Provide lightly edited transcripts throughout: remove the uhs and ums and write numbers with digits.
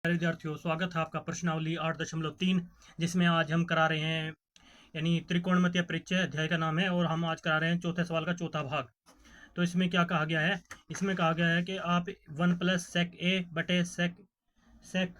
विद्यार्थियों, स्वागत है आपका प्रश्नावली 8.3 जिसमें आज हम करा रहे हैं यानी त्रिकोणमितीय परिचय अध्याय का नाम है और हम आज करा रहे हैं चौथे सवाल का चौथा भाग। तो इसमें क्या कहा गया है? इसमें कहा गया है कि आप 1 प्लस सेक ए बटे सेक सेक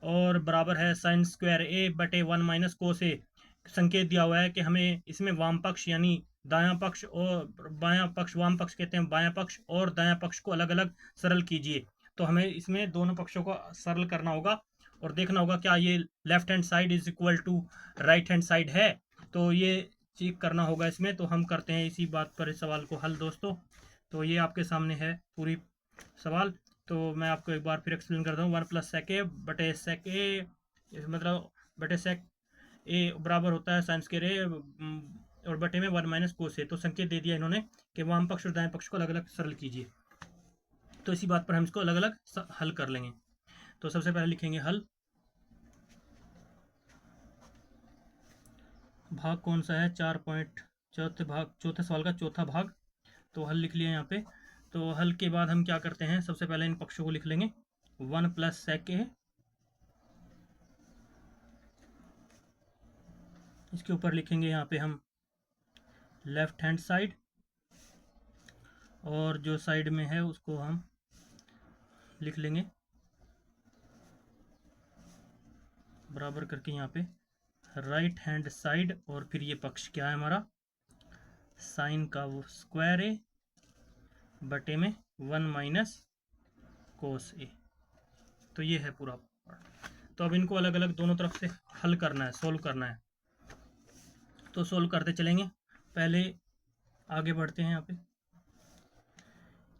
और बराबर है साइन स्क्वायर ए बटे 1 माइनस कोस ए। संकेत दिया हुआ है कि हमें इसमें वाम पक्ष यानी दायां पक्ष और बायां पक्ष, वाम पक्ष कहते हैं बायां पक्ष, और दायां पक्ष को अलग अलग सरल कीजिए। तो हमें इसमें दोनों पक्षों को सरल करना होगा और देखना होगा क्या ये left hand side is equal to right hand side है। तो ये चेक करना होगा इसमें। तो हम करते हैं इसी बात पर इस सवाल को हल दोस्तों। तो ये आपके सामने है पूरी सवाल। तो मैं आपको एक बार फिर एक्सप्लेन करता हूँ। 1 प्लस सेक ए बटे सेक ए मतलब बटे सेक ए बराबर होता है साइन स्क्वायर ए और बटे में 1 माइनस कोस ए। तो संकेत दे दिया इन्होंने कि वाम पक्ष और दाएं पक्ष को अलग अलग सरल कीजिए। तो इसी बात पर हम इसको अलग अलग हल कर लेंगे। तो सबसे पहले लिखेंगे हल। भाग कौन सा है? 4 चौथे सवाल का चौथा भाग। तो हल लिख लिया यहाँ पे। तो हल के बाद हम क्या करते हैं, सबसे पहले इन पक्षों को लिख लेंगे। 1 प्लस सेक ए, इसके ऊपर लिखेंगे यहाँ पे हम लेफ्ट हैंड साइड, और जो साइड में है उसको हम लिख लेंगे बराबर करके यहाँ पे राइट हैंड साइड, और फिर ये पक्ष क्या है हमारा साइन का वो स्क्वायर ए बटे में 1 माइनस कोस ए। तो ये है पूरा। तो अब इनको अलग अलग दोनों तरफ से हल करना है, सोल्व करना है। तो सोल्व करते चलेंगे। पहले आगे बढ़ते हैं।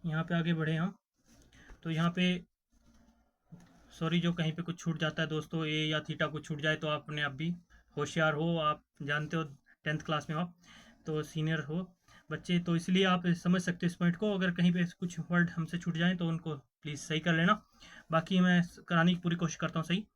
यहाँ पे आगे बढ़े हम। तो यहाँ पे सॉरी, जो कहीं पे कुछ छूट जाता है दोस्तों, ए या थीटा कुछ छूट जाए तो आपने अब भी होशियार हो, आप जानते हो 10th क्लास में आप तो सीनियर हो बच्चे, तो इसलिए आप समझ सकते हो इस पॉइंट को। अगर कहीं पे कुछ वर्ड हमसे छूट जाए तो उनको प्लीज़ सही कर लेना। बाकी मैं कराने की पूरी कोशिश करता हूँ सही।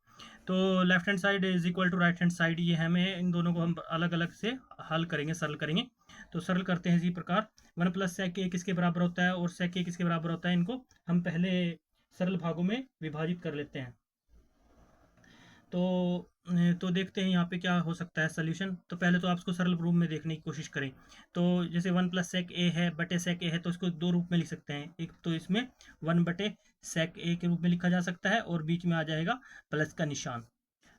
तो left hand side is equal to right hand side, ये हमें इन दोनों को हम अलग अलग से हल करेंगे, सरल करेंगे। तो सरल करते हैं इसी प्रकार। 1 प्लस सेक ए किसके बराबर होता है और सेक ए किसके बराबर होता है, इनको हम पहले सरल भागों में विभाजित कर लेते हैं। तो देखते हैं यहाँ पे क्या हो सकता है सोल्यूशन। तो पहले तो आप इसको सरल रूप में देखने की कोशिश करें। तो जैसे 1 प्लस सेक ए है बटे सेक ए है, तो इसको दो रूप में लिख सकते हैं। एक तो इसमें 1 बटे सेक ए के रूप में लिखा जा सकता है और बीच में आ जाएगा प्लस का निशान।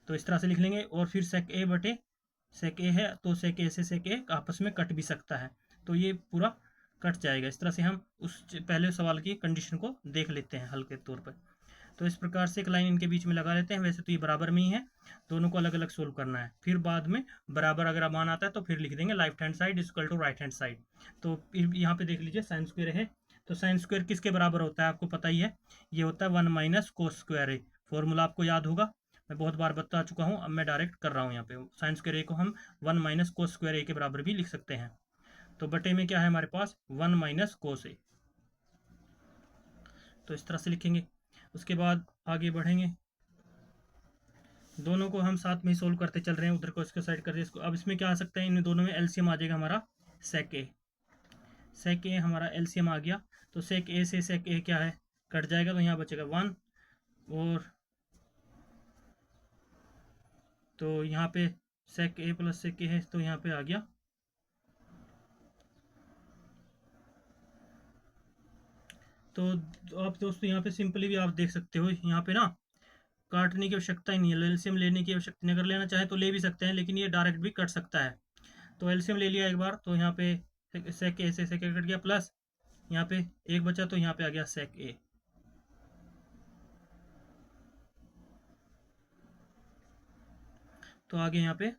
तो इस तरह से लिख लेंगे। और फिर सेक ए बटे सेक ए है तो सेक ए से सेक ए आपस में कट भी सकता है, तो ये पूरा कट जाएगा। इस तरह से हम उस पहले सवाल की कंडीशन को देख लेते हैं हल के तौर पर। तो इस प्रकार से एक लाइन इनके बीच में लगा लेते हैं। वैसे तो ये बराबर में ही है, दोनों को अलग अलग सोल्व करना है। फिर बाद में बराबर अगर मान आता है तो फिर लिख देंगे left hand side equal to right hand side. तो यहाँ पे देख लीजिए साइन स्क्वायर है, तो साइन स्क्वायर किसके बराबर होता है आपको पता ही है, ये होता है 1 माइनस कोस स्क्वायर ए। फॉर्मूला आपको याद होगा, मैं बहुत बार बता चुका हूँ, अब मैं डायरेक्ट कर रहा हूँ। यहाँ पे साइन स्क्वायर ए को हम 1 माइनस कोस स्क्वायर ए के बराबर भी लिख सकते हैं। तो बटे में क्या है हमारे पास 1 माइनस कोस ए। तो इस तरह से लिखेंगे। उसके बाद आगे बढ़ेंगे। दोनों को हम साथ में ही सोल्व करते चल रहे हैं, उधर को इसके साइड कर दिया इसको। अब इसमें क्या आ सकता है, इन दोनों में एलसीएम आ जाएगा हमारा सेक ए। सेक ए हमारा एलसीएम आ गया। तो सेक ए से सेक ए क्या है, कट जाएगा, तो यहाँ बचेगा 1। और तो यहाँ पे सेक ए प्लस सेक ए है, तो यहाँ पे आ गया। तो आप दोस्तों यहाँ पे सिंपली भी आप देख सकते हो, यहाँ पे ना काटने की आवश्यकता ही नहीं है, एलसीएम लेने की आवश्यकता नहीं। अगर लेना चाहे तो ले भी सकते हैं, लेकिन ये डायरेक्ट भी कट सकता है। तो एलसीएम ले लिया एक बार, तो यहाँ पे सेक ए से सेक ए कट गया, प्लस यहाँ पे एक बचा तो यहाँ पे आ गया सेक ए। तो आगे यहाँ पे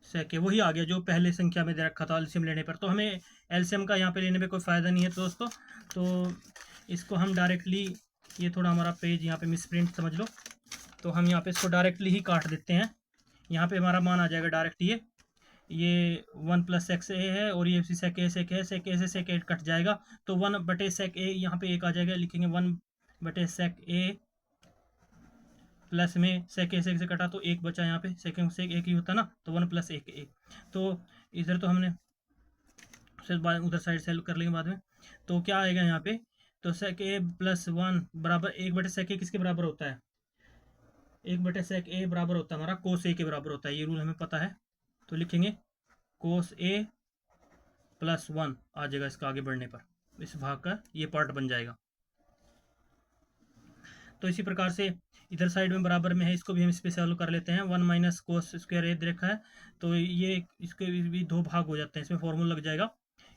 सेक ए वही आ गया जो पहले संख्या में दे रखा था एलसीएम लेने पर। तो हमें एलसीएम का यहाँ पे लेने पे कोई फ़ायदा नहीं है दोस्तों। तो इसको हम डायरेक्टली, ये थोड़ा हमारा पेज यहाँ पे मिसप्रिंट समझ लो, तो हम यहाँ पे इसको डायरेक्टली ही काट देते हैं। यहाँ पे हमारा मान आ जाएगा डायरेक्ट, ये 1 प्लस सेक ए है और ये सेक ए सेक है, सेक ए से सेक ए कट जाएगा, तो 1 बटे सेक ए यहाँ पे एक आ जाएगा, लिखेंगे 1 बटे सेक ए प्लस में सेक ए से कटा तो एक बचा, यहाँ पे सेक सेक एक ही होता ना, तो 1 प्लस एक ए। तो इधर तो हमने उधर साइड से कर लेंगे बाद में। तो क्या आएगा यहाँ पे, तो सेक ए प्लस 1 बराबर 1 बटे सेक ए किसके बराबर होता है, 1/sec a बराबर होता है हमारा कोस ए के बराबर होता है, ये रूल हमें पता है। तो लिखेंगे कोस ए प्लस 1 आ जाएगा इसका आगे बढ़ने पर, इस भाग का ये पार्ट बन जाएगा। तो इसी प्रकार से इधर साइड में बराबर में है, इसको भी हम इस पे सॉल्व कर लेते हैं। 1 माइनस कोस स्क्वायर ए देखा है, तो ये इसके भी 2 भाग हो जाते हैं, इसमें फॉर्मूला लग जाएगा,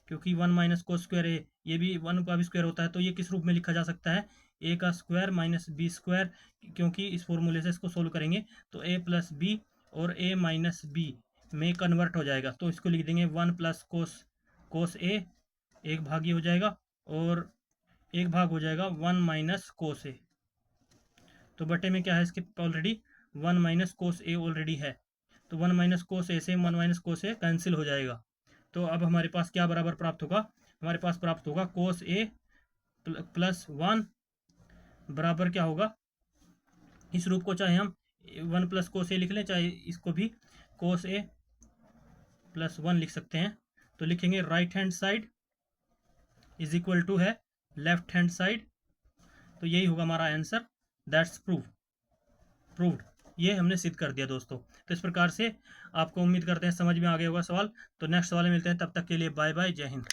क्योंकि 1 माइनस कोस स्क्वायर ए ये भी 1 का भी स्क्वायर होता है। तो ये किस रूप में लिखा जा सकता है, ए का स्क्वायर माइनस बी स्क्वायर, क्योंकि इस फॉर्मूले से इसको सोल्व करेंगे तो ए प्लस बी और ए माइनस बी में कन्वर्ट हो जाएगा। तो इसको लिख देंगे 1 प्लस कोस ए, एक भाग ये हो जाएगा, और एक भाग हो जाएगा 1 माइनस कोस ए। तो बटे में क्या है इसके ऑलरेडी 1 माइनस कोस ए ऑलरेडी है, तो 1 माइनस कोस ए से 1 माइनस कोस ए कैंसिल हो जाएगा। तो अब हमारे पास क्या बराबर प्राप्त होगा, हमारे पास प्राप्त होगा कोस ए प्लस 1 बराबर क्या होगा, इस रूप को चाहे हम 1 प्लस कोस ए लिख लें, चाहे इसको भी कोस ए प्लस 1 लिख सकते हैं। तो लिखेंगे right hand side is equal to है लेफ्ट हैंड साइड। तो यही होगा हमारा आंसर, दैट्स प्रूव्ड। ये हमने सिद्ध कर दिया दोस्तों। तो इस प्रकार से आपको उम्मीद करते हैं समझ में आ गया होगा सवाल। तो नेक्स्ट सवाल में मिलते हैं, तब तक के लिए बाय बाय, जय हिंद।